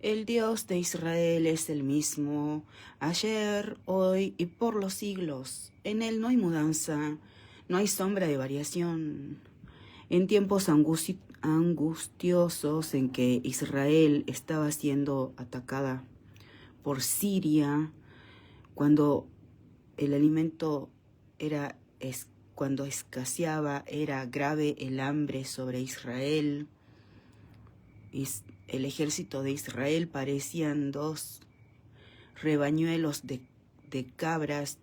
El Dios de Israel es el mismo, ayer, hoy y por los siglos. En Él no hay mudanza, no hay sombra de variación. En tiempos angustiosos en que Israel estaba siendo atacada por Siria, cuando el alimento era cuando escaseaba, era grave el hambre sobre Israel. El ejército de Israel parecían dos rebañuelos de cabras,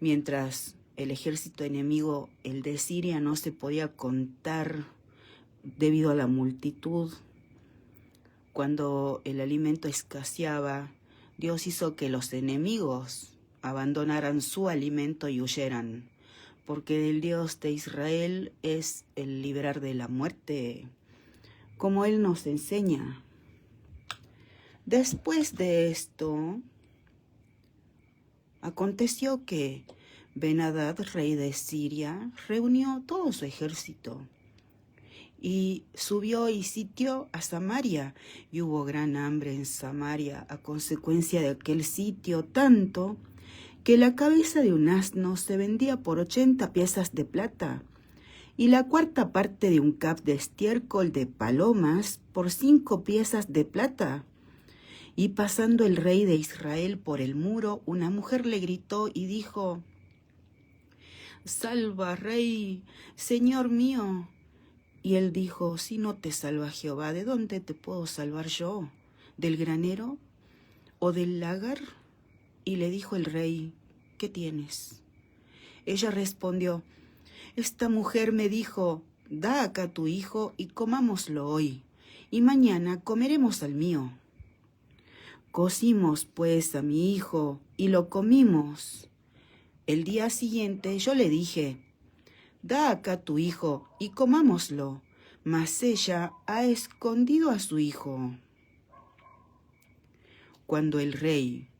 mientras el ejército enemigo, el de Siria, no se podía contar debido a la multitud. Cuando el alimento escaseaba, Dios hizo que los enemigos abandonaran su alimento y huyeran, porque el Dios de Israel es el liberar de la muerte, como Él nos enseña. Después de esto, aconteció que Ben-Hadad, rey de Siria, reunió todo su ejército y subió y sitió a Samaria, y hubo gran hambre en Samaria a consecuencia de aquel sitio, tanto que la cabeza de un asno se vendía por 80 piezas de plata, y la cuarta parte de un cap de estiércol de palomas por 5 piezas de plata. Y pasando el rey de Israel por el muro, una mujer le gritó y dijo: «Salva, rey, señor mío». Y él dijo: «Si no te salva Jehová, ¿de dónde te puedo salvar yo? ¿Del granero o del lagar?». Y le dijo el rey: «¿Qué tienes?». Ella respondió: «Esta mujer me dijo: da acá tu hijo y comámoslo hoy, y mañana comeremos al mío». Cocimos pues a mi hijo y lo comimos. El día siguiente yo le dije: da acá tu hijo y comámoslo, mas ella ha escondido a su hijo. Cuando el rey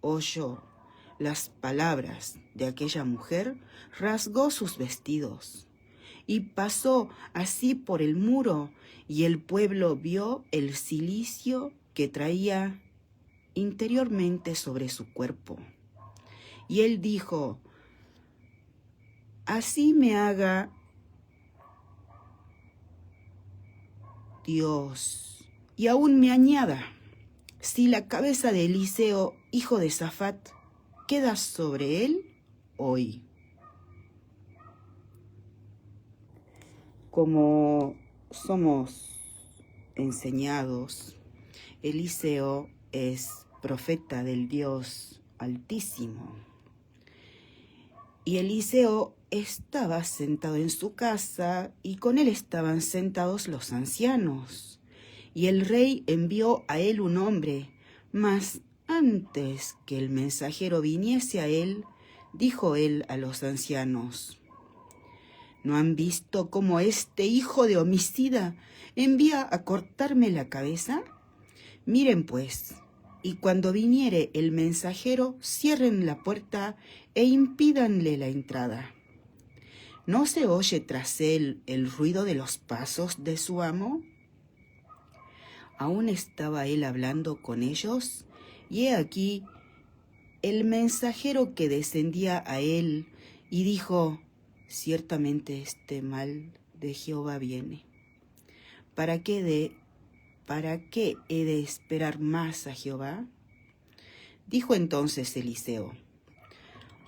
oyó las palabras de aquella mujer, rasgó sus vestidos y pasó así por el muro, y el pueblo vio el cilicio que traía interiormente sobre su cuerpo. Y él dijo: así me haga Dios, y aún me añada, si la cabeza de Eliseo, hijo de Safat, queda sobre él hoy. Como somos enseñados, Eliseo es profeta del Dios Altísimo. Y Eliseo estaba sentado en su casa, y con él estaban sentados los ancianos. Y el rey envió a él un hombre, mas antes que el mensajero viniese a él, dijo él a los ancianos: ¿no han visto cómo este hijo de homicida envía a cortarme la cabeza? Miren pues, y cuando viniere el mensajero, cierren la puerta e impídanle la entrada. ¿No se oye tras él el ruido de los pasos de su amo? Aún estaba él hablando con ellos, y he aquí el mensajero que descendía a él, y dijo: ciertamente este mal de Jehová viene. ¿Para qué he de esperar más a Jehová? Dijo entonces Eliseo: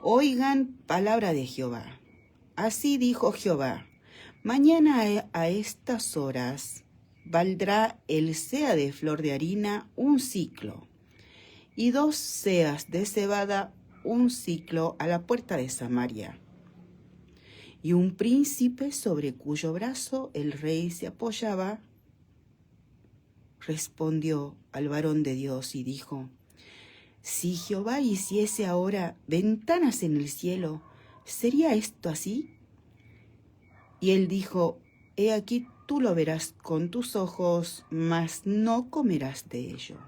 oigan palabra de Jehová. Así dijo Jehová: mañana a estas horas valdrá el seah de flor de harina 1 siclo, y 2 seas de cebada 1 siclo a la puerta de Samaria. Y un príncipe sobre cuyo brazo el rey se apoyaba respondió al varón de Dios y dijo: si Jehová hiciese ahora ventanas en el cielo, ¿sería esto así? Y él dijo: he aquí tú lo verás con tus ojos, mas no comerás de ello.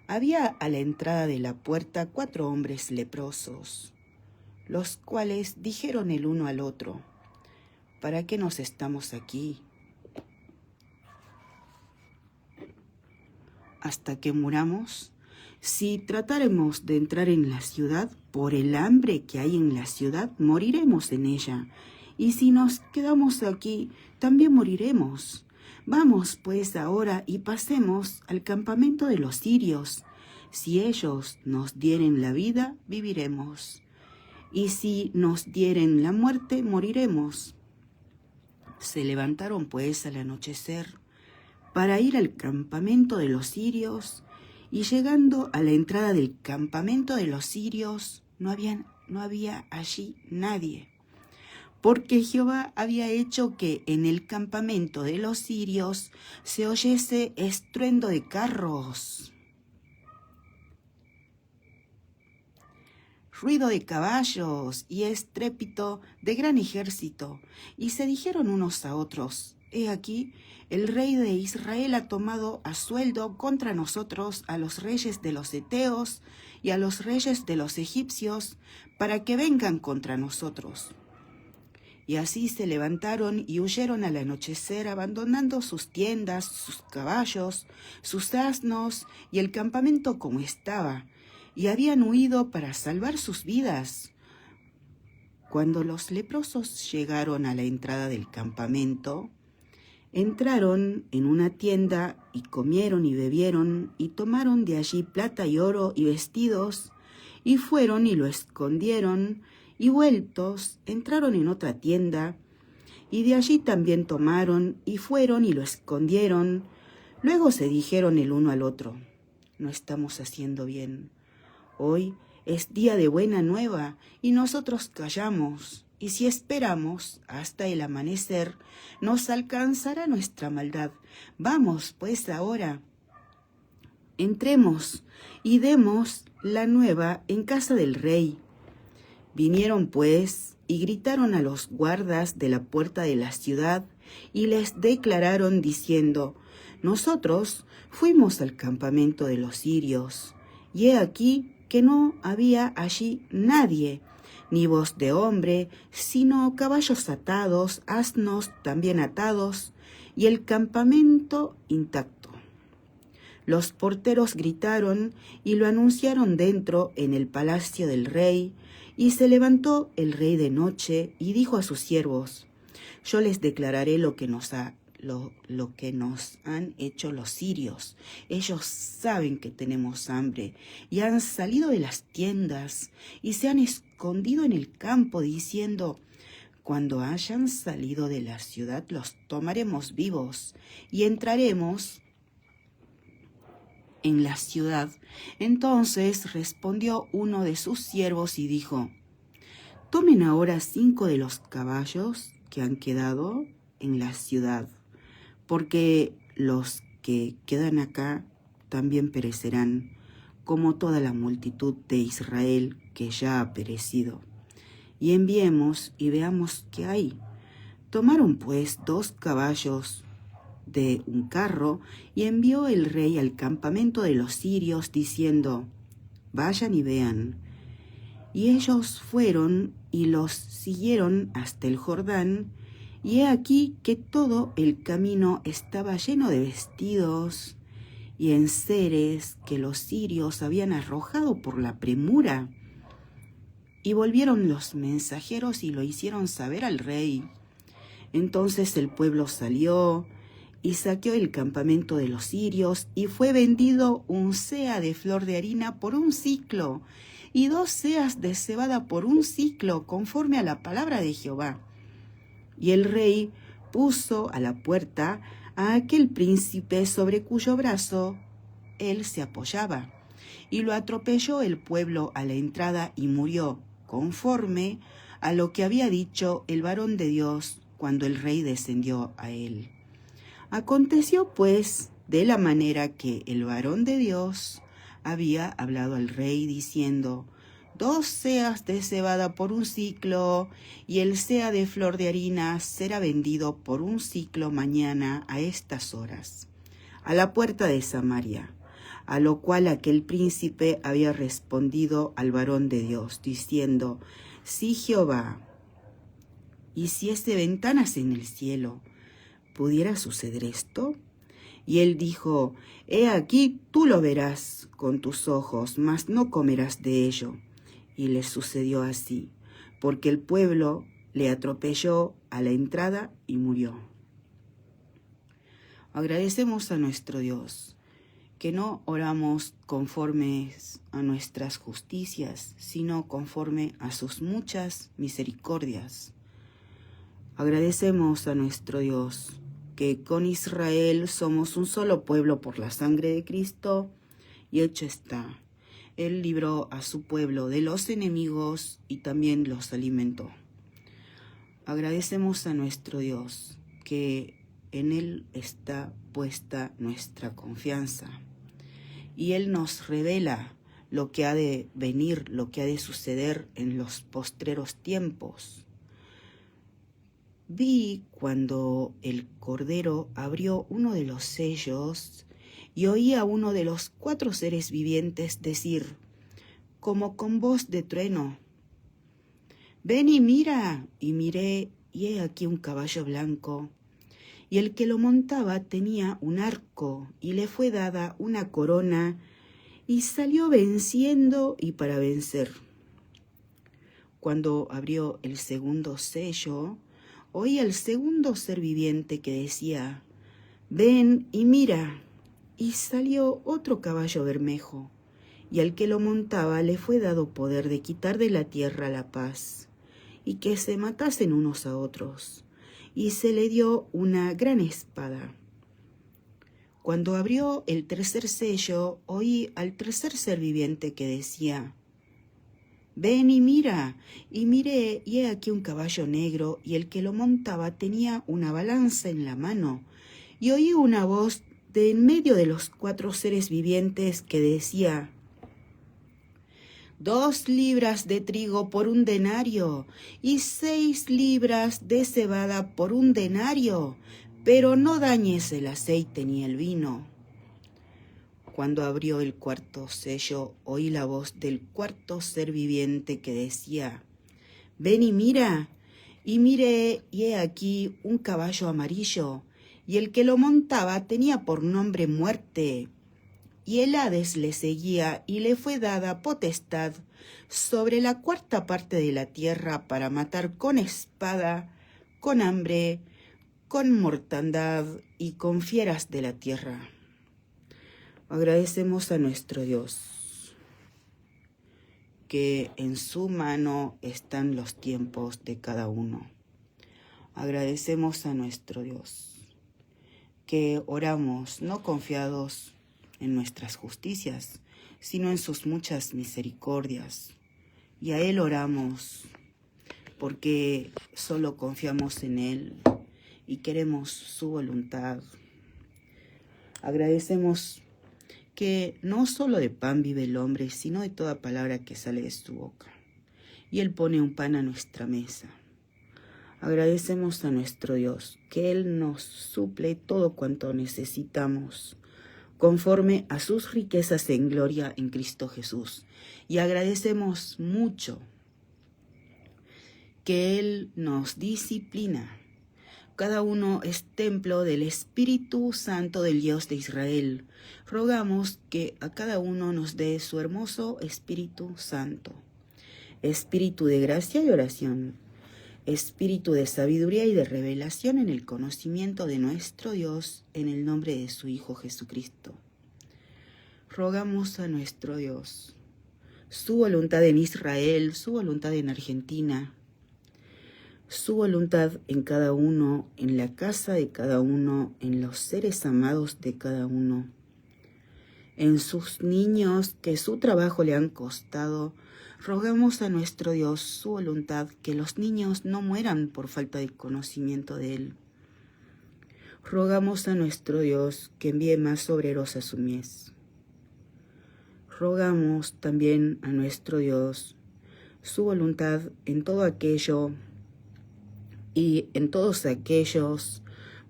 Había a la entrada de la puerta 4 hombres leprosos, los cuales dijeron el uno al otro: ¿para qué nos estamos aquí? hasta que muramos? Si tratáremos de entrar en la ciudad, por el hambre que hay en la ciudad, moriremos en ella. Y si nos quedamos aquí, también moriremos. Vamos pues ahora y pasemos al campamento de los sirios. Si ellos nos dieren la vida, viviremos. Y si nos dieren la muerte, moriremos. Se levantaron pues al anochecer para ir al campamento de los sirios, y llegando a la entrada del campamento de los sirios, no había allí nadie, porque Jehová había hecho que en el campamento de los sirios se oyese estruendo de carros, ruido de caballos y estrépito de gran ejército. Y se dijeron unos a otros: He aquí, el rey de Israel ha tomado a sueldo contra nosotros a los reyes de los heteos y a los reyes de los egipcios, para que vengan contra nosotros. Y así se levantaron y huyeron al anochecer, abandonando sus tiendas, sus caballos, sus asnos y el campamento como estaba, y habían huido para salvar sus vidas. Cuando los leprosos llegaron a la entrada del campamento, entraron en una tienda y comieron y bebieron y tomaron de allí plata y oro y vestidos, y fueron y lo escondieron, y vueltos entraron en otra tienda, y de allí también tomaron y fueron y lo escondieron. Luego se dijeron el uno al otro: No estamos haciendo bien. Hoy es día de buena nueva y nosotros callamos. Y si esperamos hasta el amanecer, nos alcanzará nuestra maldad. Vamos, pues, ahora. Entremos y demos la nueva en casa del rey. Vinieron, pues, y gritaron a los guardas de la puerta de la ciudad, y les declararon diciendo: Nosotros fuimos al campamento de los sirios, y he aquí que no había allí nadie, ni voz de hombre, sino caballos atados, asnos también atados, y el campamento intacto. Los porteros gritaron y lo anunciaron dentro en el palacio del rey, y se levantó el rey de noche y dijo a sus siervos: Yo les declararé lo que nos han hecho los sirios. Ellos saben que tenemos hambre y han salido de las tiendas y se han escondido en el campo, diciendo: Cuando hayan salido de la ciudad los tomaremos vivos y entraremos en la ciudad. Entonces respondió uno de sus siervos y dijo: Tomen ahora 5 de los caballos que han quedado en la ciudad, porque los que quedan acá también perecerán, como toda la multitud de Israel que ya ha perecido. Y enviemos y veamos qué hay. Tomaron pues 2 caballos de un carro, y envió el rey al campamento de los sirios, diciendo: Vayan y vean. Y ellos fueron y los siguieron hasta el Jordán, y he aquí que todo el camino estaba lleno de vestidos y enseres que los sirios habían arrojado por la premura. Y volvieron los mensajeros y lo hicieron saber al rey. Entonces el pueblo salió y saqueó el campamento de los sirios, y fue vendido un seah de flor de harina por 1 siclo, y 2 seas de cebada por 1 siclo, conforme a la palabra de Jehová. Y el rey puso a la puerta a aquel príncipe sobre cuyo brazo él se apoyaba, y lo atropelló el pueblo a la entrada y murió, conforme a lo que había dicho el varón de Dios cuando el rey descendió a él. Aconteció pues de la manera que el varón de Dios había hablado al rey, diciendo: 2 seas de cebada por 1 siclo, y el seah de flor de harina será vendido por 1 siclo mañana a estas horas, a la puerta de Samaria. A lo cual aquel príncipe había respondido al varón de Dios, diciendo: Sí, Jehová, hiciese ventanas en el cielo, ¿pudiera suceder esto? Y él dijo: He aquí, tú lo verás con tus ojos, mas no comerás de ello. Y le sucedió así, porque el pueblo le atropelló a la entrada y murió. Agradecemos a nuestro Dios, que no oramos conforme a nuestras justicias, sino conforme a sus muchas misericordias. Agradecemos a nuestro Dios, que con Israel somos un solo pueblo por la sangre de Cristo, y hecho está. Él libró a su pueblo de los enemigos y también los alimentó. Agradecemos a nuestro Dios, que en Él está puesta nuestra confianza. Y Él nos revela lo que ha de venir, lo que ha de suceder en los postreros tiempos. Vi cuando el Cordero abrió uno de los sellos y oí a uno de los 4 seres vivientes decir, como con voz de trueno: Ven y mira. Y miré, y he aquí un caballo blanco, y el que lo montaba tenía un arco, y le fue dada una corona, y salió venciendo y para vencer. Cuando abrió el segundo sello, oí al segundo ser viviente que decía: Ven y mira. Y salió otro caballo bermejo, y al que lo montaba le fue dado poder de quitar de la tierra la paz, y que se matasen unos a otros, y se le dio una gran espada. Cuando abrió el tercer sello, oí al tercer ser viviente que decía: Ven y mira. Y miré, y he aquí un caballo negro, y el que lo montaba tenía una balanza en la mano. Y oí una voz de en medio de los 4 seres vivientes que decía: 2 libras de trigo por 1 denario, y 6 libras de cebada por 1 denario, pero no dañes el aceite ni el vino. Cuando abrió el cuarto sello, oí la voz del cuarto ser viviente que decía: Ven y mira. Y miré, y he aquí un caballo amarillo, y el que lo montaba tenía por nombre Muerte. Y el Hades le seguía, y le fue dada potestad sobre la 4ª parte de la tierra para matar con espada, con hambre, con mortandad y con fieras de la tierra. Agradecemos a nuestro Dios, que en su mano están los tiempos de cada uno. Agradecemos a nuestro Dios, que oramos no confiados en nuestras justicias, sino en sus muchas misericordias. Y a Él oramos, porque solo confiamos en Él y queremos su voluntad. Agradecemos que no solo de pan vive el hombre, sino de toda palabra que sale de su boca. Y Él pone un pan a nuestra mesa. Agradecemos a nuestro Dios, que Él nos suple todo cuanto necesitamos, conforme a sus riquezas en gloria en Cristo Jesús. Y agradecemos mucho que Él nos disciplina. Cada uno es templo del Espíritu Santo del Dios de Israel. Rogamos que a cada uno nos dé su hermoso Espíritu Santo. Espíritu de gracia y oración. Espíritu de sabiduría y de revelación en el conocimiento de nuestro Dios, en el nombre de su Hijo Jesucristo. Rogamos a nuestro Dios su voluntad en Israel, su voluntad en Argentina, su voluntad en cada uno, en la casa de cada uno, en los seres amados de cada uno, en sus niños que su trabajo le han costado. Rogamos a nuestro Dios su voluntad, que los niños no mueran por falta de conocimiento de Él. Rogamos a nuestro Dios que envíe más obreros a su mies. Rogamos también a nuestro Dios su voluntad en todo aquello y en todos aquellos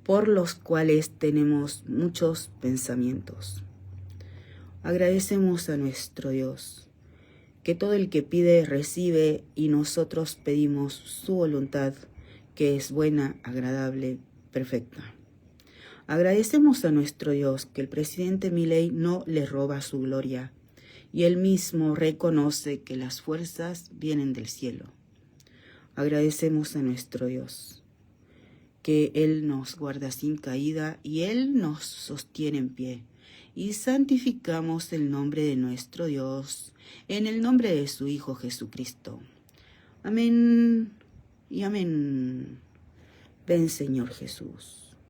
por los cuales tenemos muchos pensamientos. Agradecemos a nuestro Dios, que todo el que pide recibe, y nosotros pedimos su voluntad, que es buena, agradable, perfecta. Agradecemos a nuestro Dios que el presidente Milei no le roba su gloria y él mismo reconoce que las fuerzas vienen del cielo. Agradecemos a nuestro Dios que Él nos guarda sin caída y Él nos sostiene en pie. Y santificamos el nombre de nuestro Dios en el nombre de su Hijo Jesucristo. Amén y amén. Ven, Señor Jesús.